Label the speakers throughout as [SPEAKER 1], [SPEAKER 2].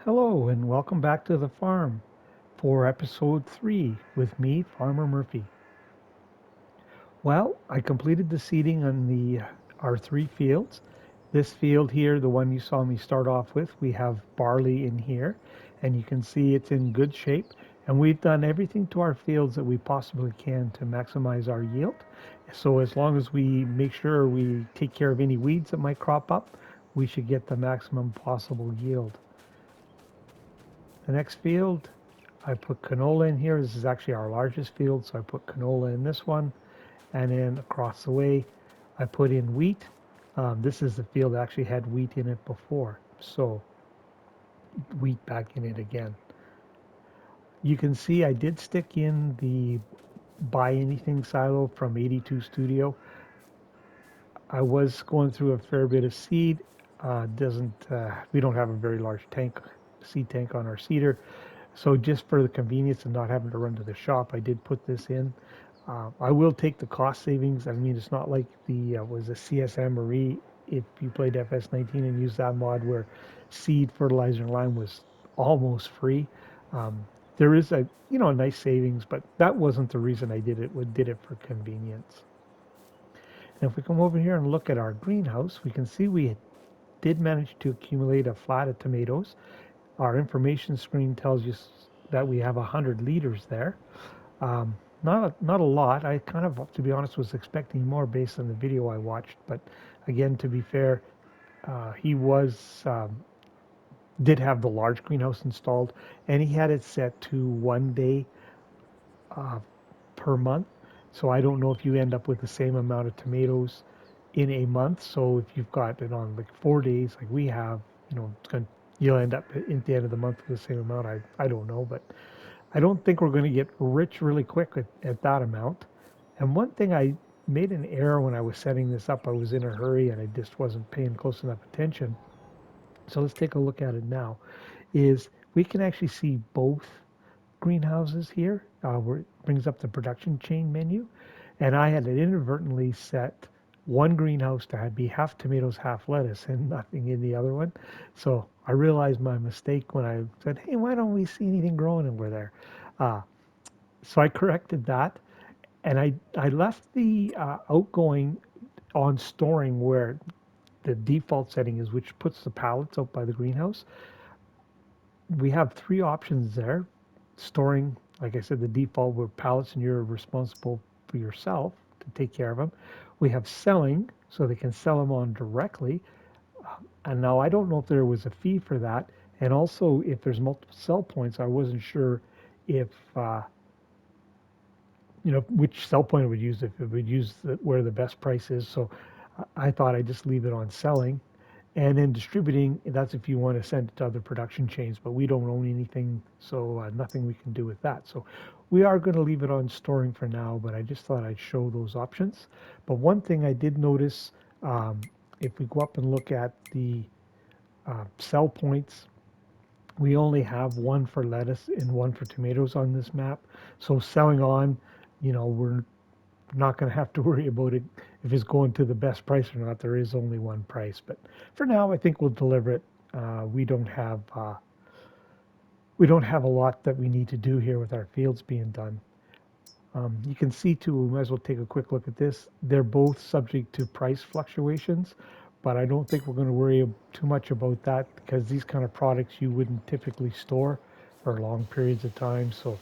[SPEAKER 1] Hello and welcome back to the farm for episode 3 with me, Farmer Murphy. Well, I completed the seeding on our 3 fields. This field here, the one you saw me start off with, we have barley in here, and you can see it's in good shape. And we've done everything to our fields that we possibly can to maximize our yield. So as long as we make sure we take care of any weeds that might crop up, we should get the maximum possible yield. The next field, I put canola in here. This is actually our largest field, so I put canola in this one. And then across the way, I put in wheat. This is the field that actually had wheat in it before, so wheat back in it again. You can see I did stick in the buy anything silo from 82 Studio. I was going through a fair bit of seed. Doesn't We don't have a very large seed tank on our seeder, so just for the convenience of not having to run to the shop, I did put this in. I will take the cost savings. I mean, it's not like the was a CSM Marie if you played FS19 and used that mod where seed, fertilizer, and lime was almost free. Um, there is a nice savings, but that wasn't the reason I did it. We did it for convenience. And if we come over here and look at our greenhouse, we can see we did manage to accumulate a flat of tomatoes. Our information screen tells you that we have 100 liters there. Not a lot. I kind of, to be honest, was expecting more based on the video I watched. But again, to be fair, he did have the large greenhouse installed, and he had it set to 1 day uh, per month. So I don't know if you end up with the same amount of tomatoes in a month. So if you've got it on like 4 days, like we have, you'll end up at the end of the month with the same amount. I don't know, but I don't think we're going to get rich really quick at that amount. And one thing I made an error when I was setting this up. I was in a hurry and I just wasn't paying close enough attention. So let's take a look at it now. Is we can actually see both greenhouses here, where it brings up the production chain menu. And I had it inadvertently set one greenhouse to be half tomatoes, half lettuce, and nothing in the other one. So I realized my mistake when I said, hey, why don't we see anything growing over there? Uh, so I corrected that, and I left the outgoing on storing where the default setting is, which puts the pallets out by the greenhouse. We have 3 options there. Storing, like I said, the default were pallets and you're responsible for yourself to take care of them. We have selling, so they can sell them on directly. And now I don't know if there was a fee for that. And also, if there's multiple sell points, I wasn't sure if, which sell point it would use, if it would use where the best price is. So I thought I'd just leave it on selling. And then distributing, that's if you want to send it to other production chains, but we don't own anything, so nothing we can do with that. So we are going to leave it on storing for now, but I just thought I'd show those options. But one thing I did notice, if we go up and look at the sell points, we only have one for lettuce and one for tomatoes on this map. So selling on, we're not going to have to worry about it if it's going to the best price or not. There is only one price, but for now, I think we'll deliver it. We don't have a lot that we need to do here with our fields being done. You can see too. We might as well take a quick look at this. They're both subject to price fluctuations, but I don't think we're going to worry too much about that because these kind of products you wouldn't typically store for long periods of time. So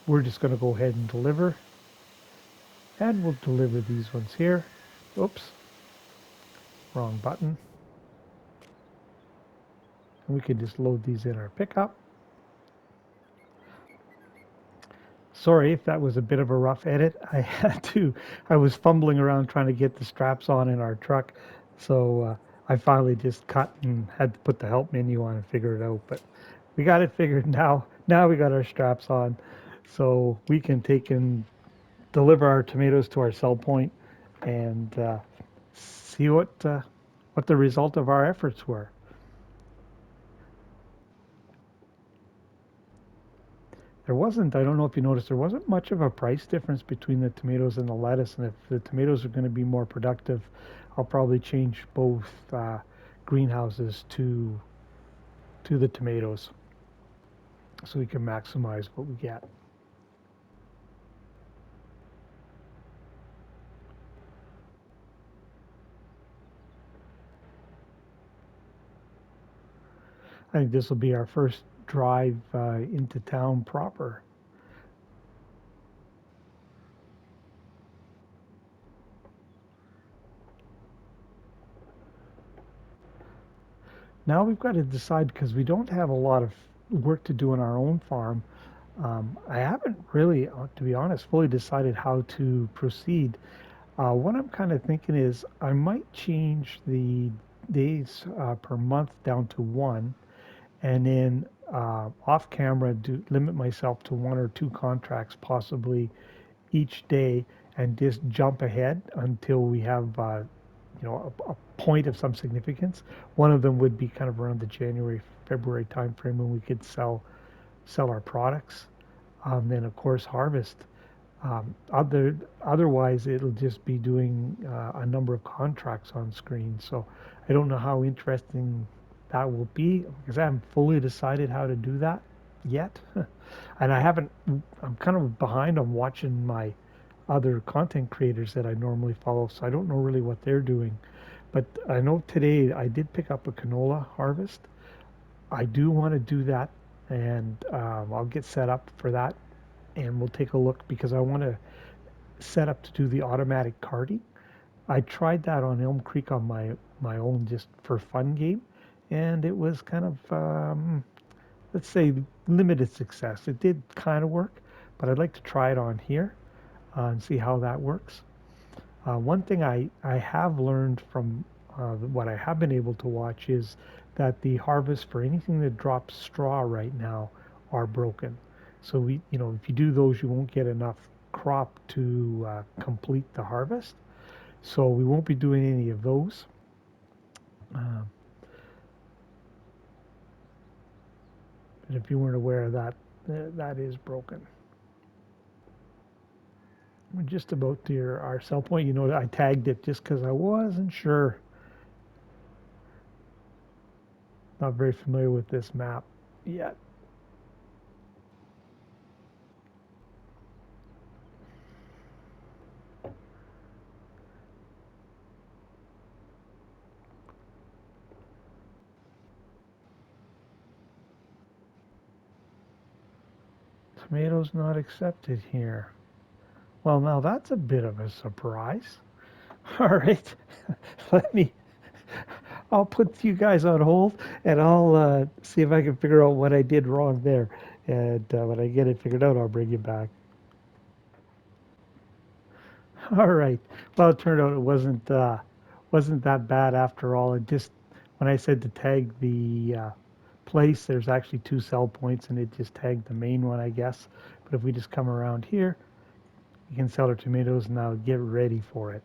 [SPEAKER 1] we're just going to go ahead and deliver. And we'll deliver these ones here. Oops, wrong button. And we can just load these in our pickup. Sorry if that was a bit of a rough edit. I was fumbling around trying to get the straps on in our truck. So I finally just cut and had to put the help menu on and figure it out. But we got it figured now. Now we got our straps on. So we can take and deliver our tomatoes to our sell point and see what the result of our efforts were. I don't know if you noticed, there wasn't much of a price difference between the tomatoes and the lettuce. And if the tomatoes are going to be more productive, I'll probably change both greenhouses to to the tomatoes so we can maximize what we get. I think this will be our first drive into town proper. Now we've got to decide, because we don't have a lot of work to do on our own farm. I haven't really, to be honest, fully decided how to proceed. What I'm kind of thinking is I might change the days per month down to one, and then off camera limit myself to one or two contracts possibly each day, and just jump ahead until we have a point of some significance. One of them would be kind of around the January February timeframe when we could sell our products. Then of course harvest. Otherwise, it'll just be doing a number of contracts on screen. So I don't know how interesting that will be, because I haven't fully decided how to do that yet. And I'm kind of behind on watching my other content creators that I normally follow, so I don't know really what they're doing. But I know today I did pick up a canola harvest. I do want to do that, and I'll get set up for that, and we'll take a look, because I want to set up to do the automatic carting. I tried that on Elm Creek on my own, just for fun game, and it was kind of let's say limited success. It did kind of work, but I'd like to try it on here and see how that works. One thing I have learned from what I have been able to watch is that the harvest for anything that drops straw right now are broken. So if you do those, you won't get enough crop to complete the harvest. So we won't be doing any of those. Um, and if you weren't aware of that, that is broken. We're just about to our sell point. I tagged it just because I wasn't sure. Not very familiar with this map yet. Tomatoes not accepted here. Well, now that's a bit of a surprise. All right, let me. I'll put you guys on hold, and I'll see if I can figure out what I did wrong there. And when I get it figured out, I'll bring you back. All right. Well, it turned out it wasn't that bad after all. It just, when I said to tag the place, there's actually two sell points, and it just tagged the main one, I guess. But if we just come around here, you can sell our tomatoes. Now get ready for it.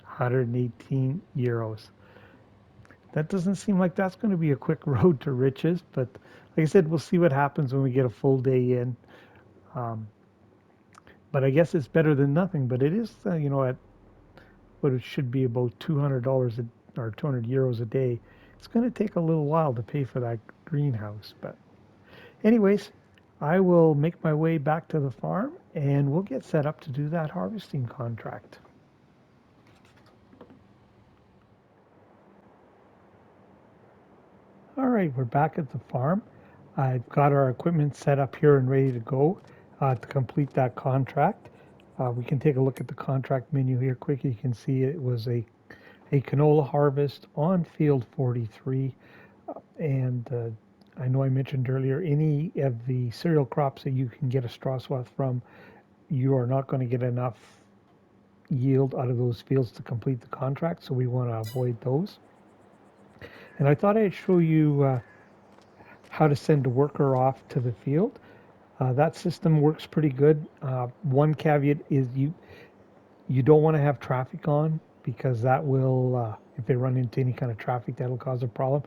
[SPEAKER 1] €118. That doesn't seem like that's going to be a quick road to riches, but like I said, we'll see what happens when we get a full day in. Um, but I guess it's better than nothing. But it is, at what it should be about $200 or €200 a day. It's going to take a little while to pay for that greenhouse. But anyways, I will make my way back to the farm, and we'll get set up to do that harvesting contract. All right, we're back at the farm. I've got our equipment set up here and ready to go to complete that contract. We can take a look at the contract menu here quick. You can see it was a canola harvest on field 43. And I know I mentioned earlier, any of the cereal crops that you can get a straw swath from, you are not going to get enough yield out of those fields to complete the contract. So we want to avoid those. And I thought I'd show you how to send a worker off to the field. That system works pretty good. One caveat is you don't want to have traffic on, because that will, if they run into any kind of traffic, that'll cause a problem.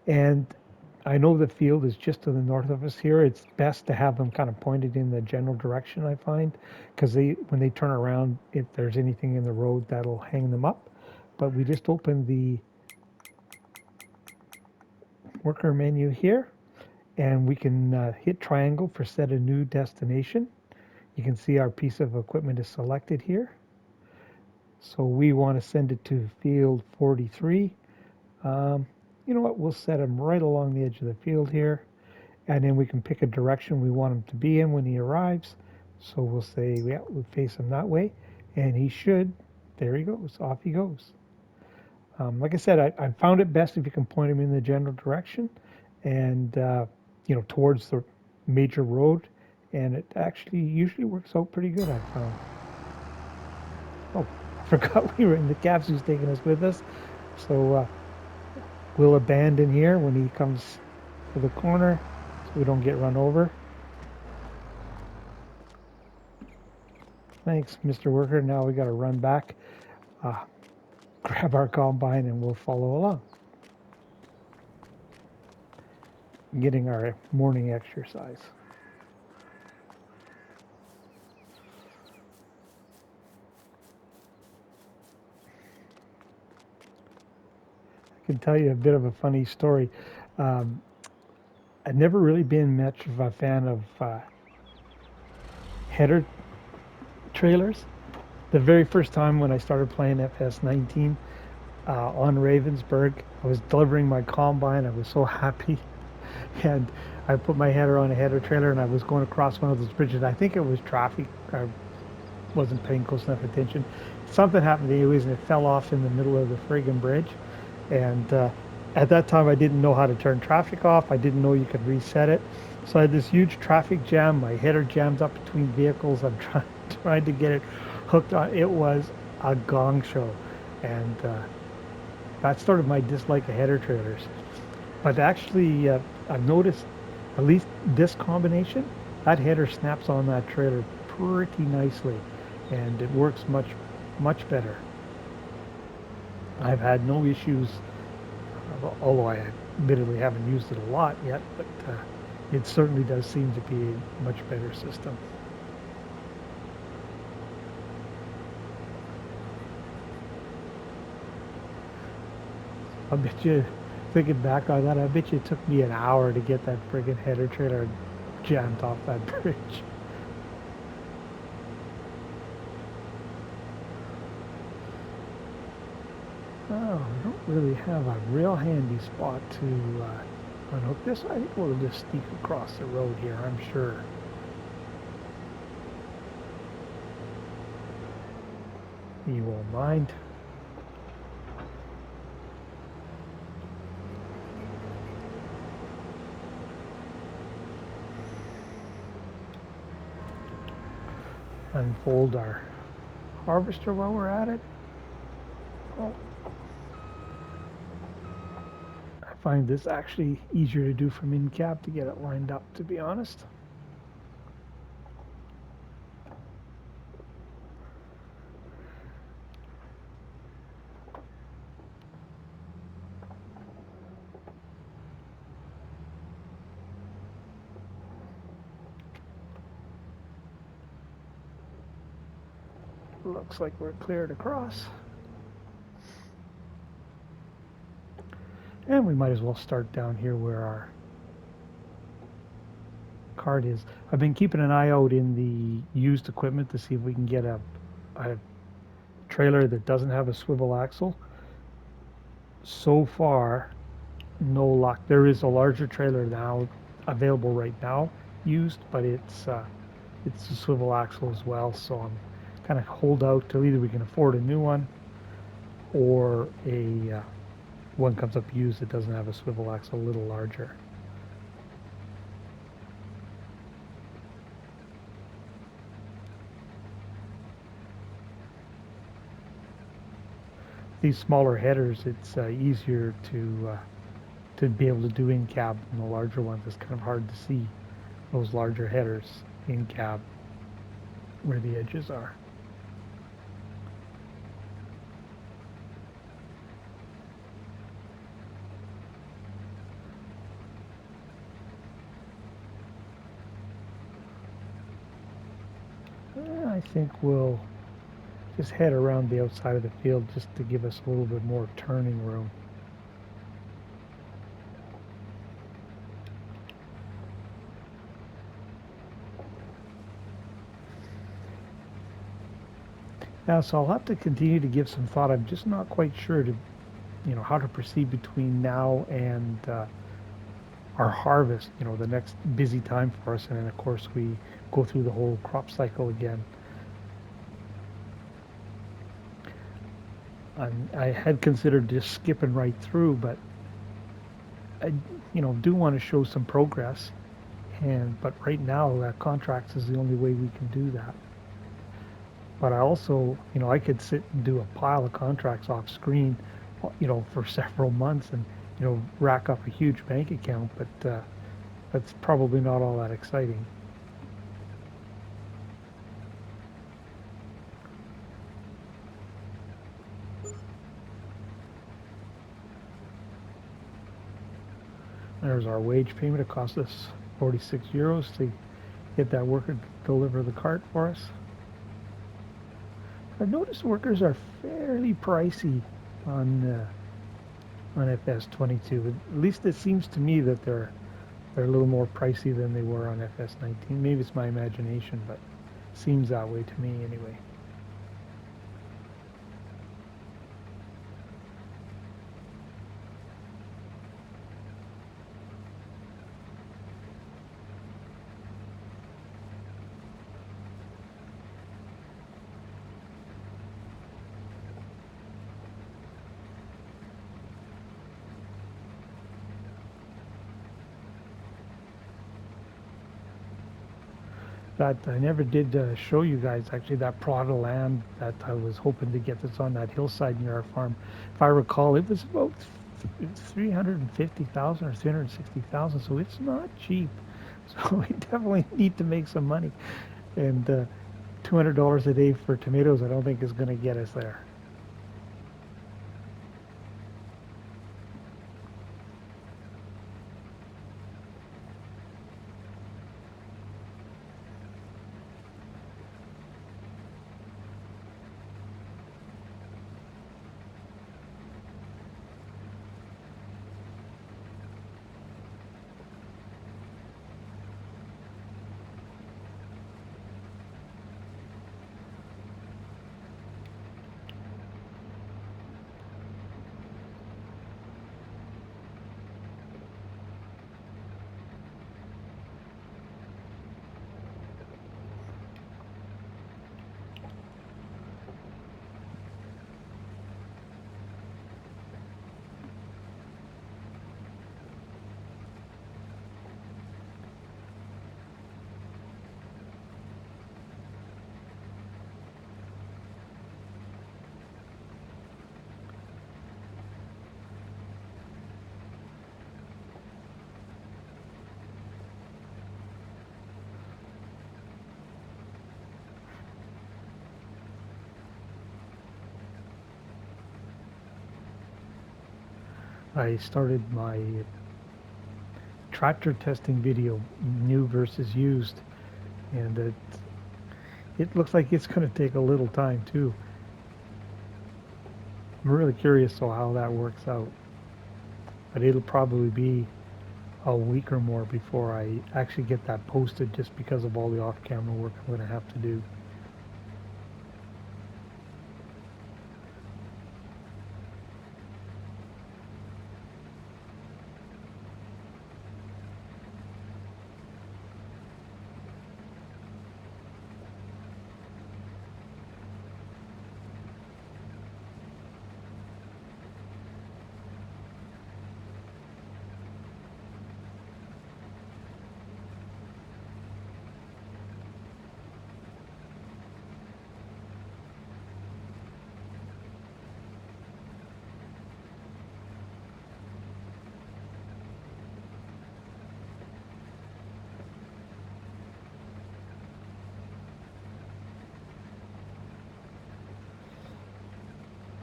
[SPEAKER 1] And I know the field is just to the north of us here. It's best to have them kind of pointed in the general direction, I find, because when they turn around, if there's anything in the road, that'll hang them up. but we just opened the worker menu here, and we can hit triangle for set a new destination. You can see our piece of equipment is selected here. So we want to send it to field 43. You know what, we'll set him right along the edge of the field here, and then we can pick a direction we want him to be in when he arrives. So we'll say, yeah, we'll face him that way, and he should, there he goes, off he goes. Like I said, I found it best if you can point him in the general direction and, you know, towards the major road, and it actually usually works out pretty good, I found. Oh, I forgot we were in the cabs who's taking us with us. So we'll abandon here when he comes to the corner so we don't get run over. Thanks, Mr. Worker. Now we got to run back, grab our combine, and we'll follow along. Getting our morning exercise. I can tell you a bit of a funny story. I've never really been much of a fan of header trailers. The very first time when I started playing FS19 on Ravensburg, I was delivering my combine. I was so happy, and I put my header on a header trailer, and I was going across one of those bridges. I think it was traffic. I wasn't paying close enough attention. Something happened anyways, and it fell off in the middle of the friggin' bridge. And at that time, I didn't know how to turn traffic off. I didn't know you could reset it. So I had this huge traffic jam. My header jammed up between vehicles. I'm trying to get it hooked on. It was a gong show. And that started my dislike of header trailers. But actually, I've noticed, at least this combination, that header snaps on that trailer pretty nicely. And it works much, much better. I've had no issues, although I admittedly haven't used it a lot yet, but it certainly does seem to be a much better system. I bet you, thinking back on that, I bet you it took me an hour to get that friggin' header trailer jammed off that bridge. Oh, we don't really have a real handy spot to unhook this. I think we'll just sneak across the road here, I'm sure. You won't mind. Unfold our harvester while we're at it. Oh. I find this actually easier to do from in cab to get it lined up, to be honest. Looks like we're cleared across. And we might as well start down here where our cart is. I've been keeping an eye out in the used equipment to see if we can get a trailer that doesn't have a swivel axle. So far, no luck. There is a larger trailer now available right now, used, but it's a swivel axle as well. So I'm kind of hold out till either we can afford a new one or a one comes up used that doesn't have a swivel axle, a little larger. These smaller headers, it's easier to be able to do in cab than the larger ones. It's kind of hard to see those larger headers in cab where the edges are. I think we'll just head around the outside of the field just to give us a little bit more turning room. Now, so I'll have to continue to give some thought. I'm just not quite sure to, how to proceed between now and our harvest, the next busy time for us. And then, of course, we go through the whole crop cycle again. I had considered just skipping right through, but I, do want to show some progress. But right now, contracts is the only way we can do that. But I also, I could sit and do a pile of contracts off screen, for several months and, rack up a huge bank account. But that's probably not all that exciting. There's our wage payment. It cost us 46 euros to get that worker to deliver the cart for us. I've noticed workers are fairly pricey on FS22. At least it seems to me that they're a little more pricey than they were on FS19. Maybe it's my imagination, but it seems that way to me anyway. That I never did show you guys actually that plot of land that I was hoping to get this on that hillside near our farm. If I recall, it was about 350,000 or 360,000, so it's not cheap. So we definitely need to make some money. And $200 a day for tomatoes, I don't think is going to get us there. I started my tractor testing video, new versus used, and it looks like it's going to take a little time too. I'm really curious to how that works out, but it'll probably be a week or more before I actually get that posted, just because of all the off-camera work I'm going to have to do.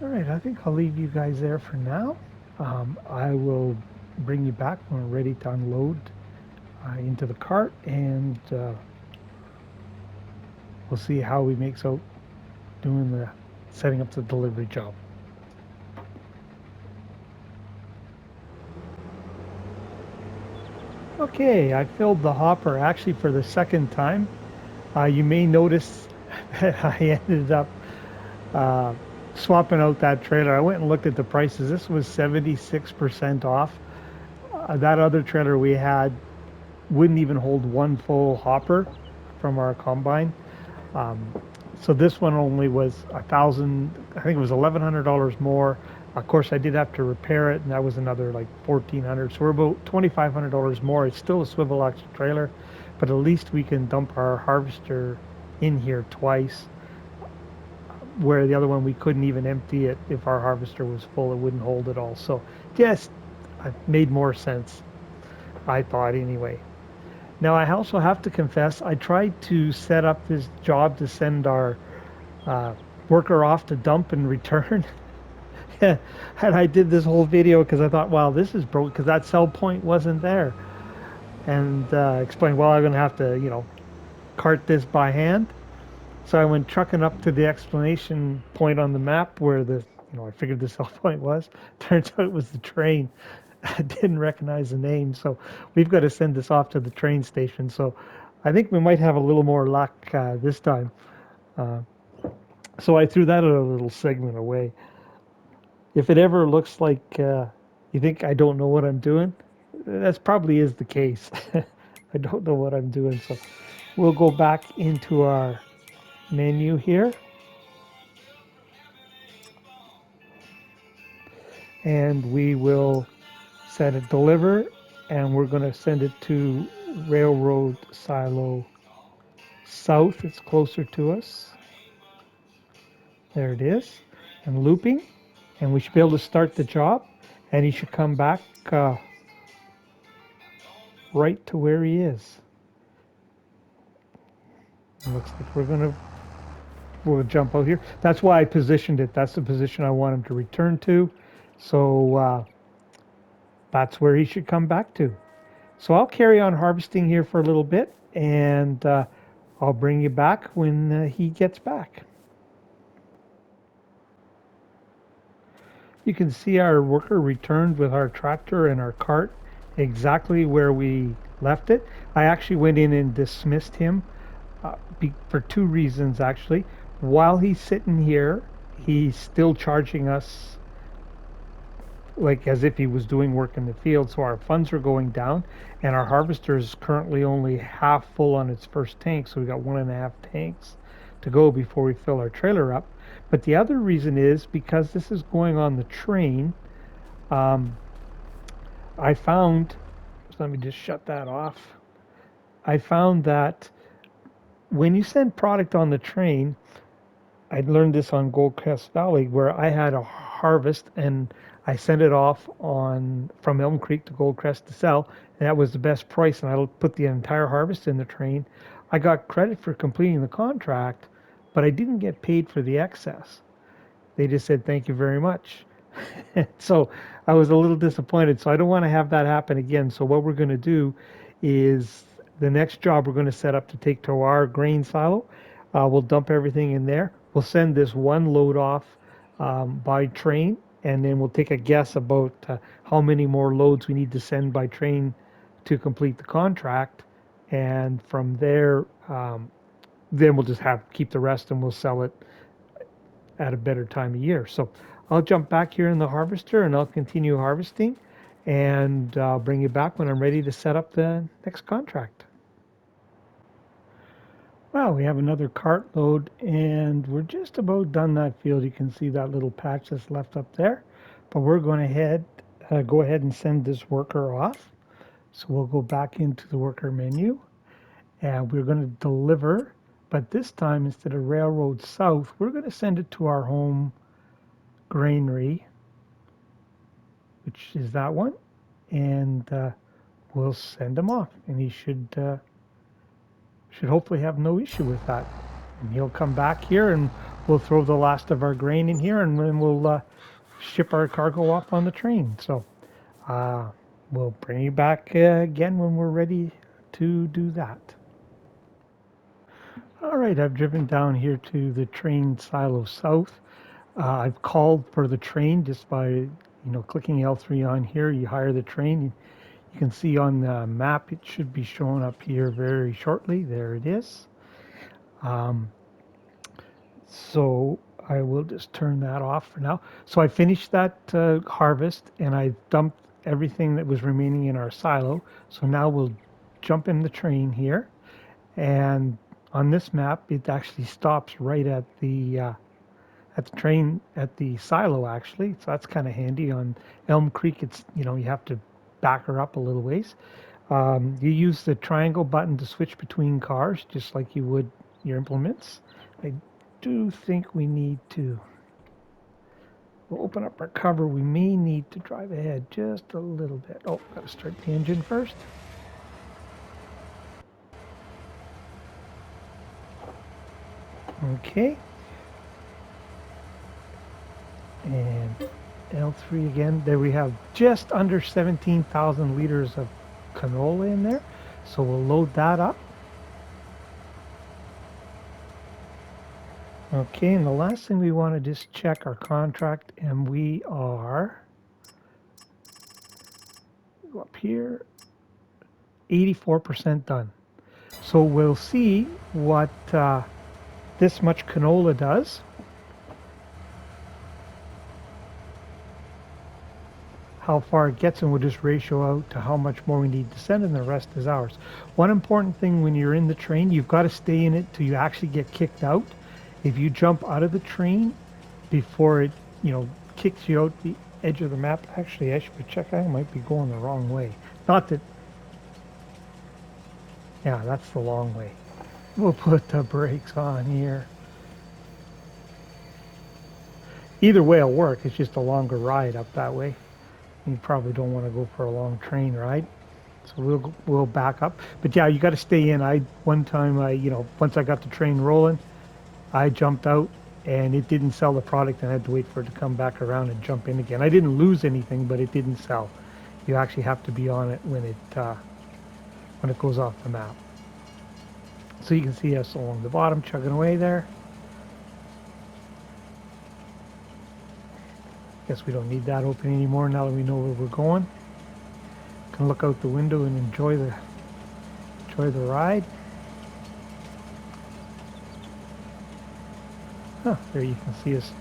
[SPEAKER 1] All right, I think I'll leave you guys there for now. I will bring you back when we're ready to unload into the cart, and we'll see how we makes out doing the setting up the delivery job. Okay, I filled the hopper actually for the second time. You may notice that I ended up uh, swapping out that trailer. I went and looked at the prices. This was 76% off. That other trailer we had wouldn't even hold one full hopper from our combine. Um, so this one only was 1,000. I think it was $1,100 more. Of course, I did have to repair it, and that was another like 1,400. So we're about $2,500 more. It's still a swivel axle trailer, but at least we can dump our harvester in here twice. Where the other one we couldn't even empty it if our harvester was full; it wouldn't hold it all. So just made more sense, I thought anyway. Now, I also have to confess, I tried to set up this job to send our uh, worker off to dump and return. And I did this whole video because I thought, wow, this is broke because that sell point wasn't there. And explained, well, I'm going to have to, cart this by hand. So I went trucking up to the explanation point on the map where I figured the sell point was. Turns out it was the train. I didn't recognize the name, so we've got to send this off to the train station. So I think we might have a little more luck this time. Uh, so I threw that little segment away. If it ever looks like you think I don't know what I'm doing, that's probably is the case. I don't know what I'm doing. So we'll go back into our menu here, and we will set it deliver, and we're going to send it to Railroad Silo South. It's closer to us. There it is, and looping, and we should be able to start the job, and he should come back right to where he is. It looks like we'll jump out here. That's why I positioned it. That's the position I want him to return to. So that's where he should come back to. So I'll carry on harvesting here for a little bit, and I'll bring you back when he gets back. You can see our worker returned with our tractor and our cart exactly where we left it. I actually went in and dismissed him for two reasons, actually. While he's sitting here, he's still charging us like as if he was doing work in the field. So our funds are going down, and our harvester is currently only half full on its first tank. So we got 1.5 tanks to go before we fill our trailer up. But the other reason is because this is going on the train. I found, let me just shut that off. I found that when you send product on the train, I learned this on Gold Crest Valley where I had a harvest and I sent it off from Elm Creek to Gold Crest to sell, and that was the best price, and I put the entire harvest in the train. I got credit for completing the contract, but I didn't get paid for the excess. They just said thank you very much. So I was a little disappointed. So I don't want to have that happen again. So what we're going to do is the next job we're going to set up to take to our grain silo. We'll dump everything in there. We'll send this one load off by train, and then we'll take a guess about how many more loads we need to send by train to complete the contract. And from there, then we'll just keep the rest, and we'll sell it at a better time of year. So I'll jump back here in the harvester and I'll continue harvesting, and I'll bring you back when I'm ready to set up the next contract. Well, we have another cart load and we're just about done that field. You can see that little patch that's left up there, but we're going to go ahead and send this worker off. So we'll go back into the worker menu and we're going to deliver, but this time instead of Railroad South, we're going to send it to our home granary, which is that one, and we'll send him off, and he should hopefully have no issue with that. And he'll come back here, and we'll throw the last of our grain in here, and then we'll ship our cargo off on the train. So we'll bring you back again when we're ready to do that. All right, I've driven down here to the train silo south. I've called for the train just by clicking L3 on here. You hire the train. You can see on the map it should be showing up here very shortly. There it is. So I will just turn that off for now. So I finished that harvest and I dumped everything that was remaining in our silo. So now we'll jump in the train here, and on this map it actually stops right at the train at the silo actually. So that's kind of handy. On Elm Creek, it's you have to back her up a little ways. You use the triangle button to switch between cars, just like you would your implements. I do think we need to we'll open up our cover. We may need to drive ahead just a little bit. Oh, gotta start the engine first. Okay. And L3 again. There we have just under 17,000 liters of canola in there. So we'll load that up. Okay, and the last thing we want to just check our contract, and we are go up here, 84% done. So we'll see what this much canola does. How far it gets, and we'll just ratio out to how much more we need to send, and the rest is ours. One important thing when you're in the train, you've got to stay in it till you actually get kicked out. If you jump out of the train before it, kicks you out the edge of the map, actually, I should check. I might be going the wrong way. Not that, yeah, that's the long way. We'll put the brakes on here. Either way will work. It's just a longer ride up that way. You probably don't want to go for a long train ride. So we'll back up. But yeah, you got to stay in. One time once I got the train rolling, I jumped out and it didn't sell the product, and I had to wait for it to come back around and jump in again. I didn't lose anything, but it didn't sell. You actually have to be on it when it goes off the map. So you can see us along the bottom chugging away there. Guess we don't need that open anymore now that we know where we're going. Can look out the window and enjoy the ride. There you can see us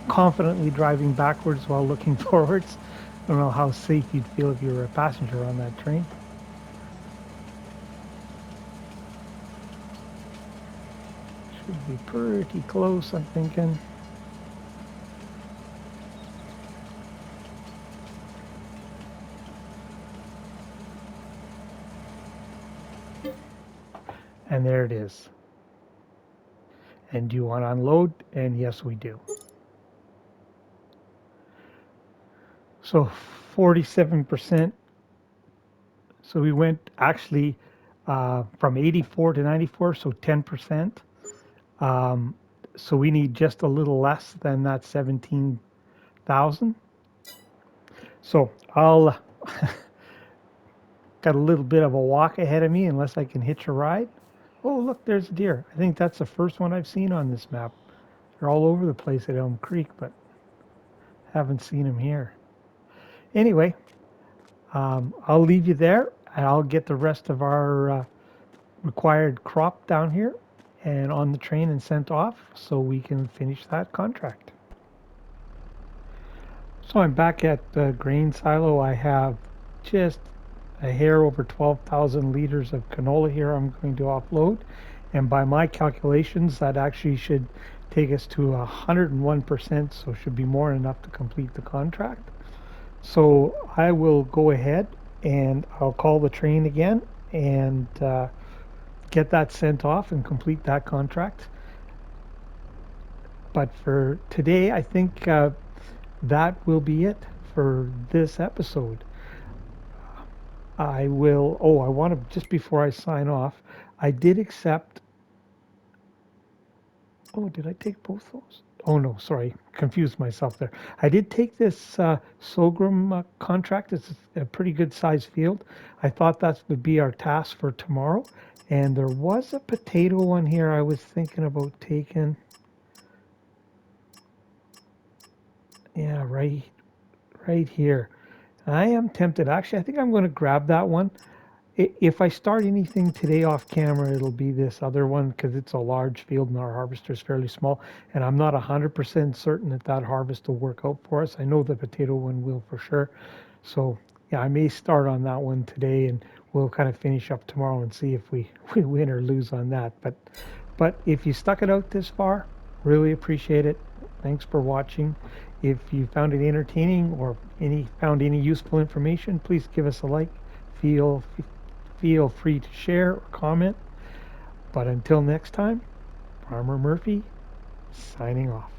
[SPEAKER 1] confidently driving backwards while looking forwards. I don't know how safe you'd feel if you were a passenger on that train. Should be pretty close, I'm thinking. And there it is. And do you want to unload? And yes, we do. So 47%. So we went actually from 84 to 94, so 10%. So we need just a little less than that 17,000. So I'll got a little bit of a walk ahead of me unless I can hitch a ride. Oh, look, there's a deer. I think that's the first one I've seen on this map. They're all over the place at Elm Creek, but haven't seen them here. Anyway, I'll leave you there, and I'll get the rest of our required crop down here and on the train and sent off so we can finish that contract. So I'm back at the grain silo. I have just a hair over 12,000 liters of canola here I'm going to offload, and by my calculations that actually should take us to 101%, so should be more than enough to complete the contract. So I will go ahead and I'll call the train again and get that sent off and complete that contract. But for today, I think that will be it for this episode. I want to, just before I sign off, I did accept, did I take both those? Oh no, sorry, confused myself there. I did take this sorghum contract. It's a pretty good size field. I thought that would be our task for tomorrow. And there was a potato one here I was thinking about taking. Yeah, right here. I am tempted. Actually, I think I'm going to grab that one. If I start anything today off camera, it'll be this other one because it's a large field and our harvester is fairly small. And I'm not 100% certain that that harvest will work out for us. I know the potato one will for sure. So yeah, I may start on that one today and we'll kind of finish up tomorrow and see if we, we win or lose on that. But if you stuck it out this far, really appreciate it. Thanks for watching. If you found it entertaining or found any useful information, please give us a like. Feel free to share or comment. But until next time, Farmer Murphy signing off.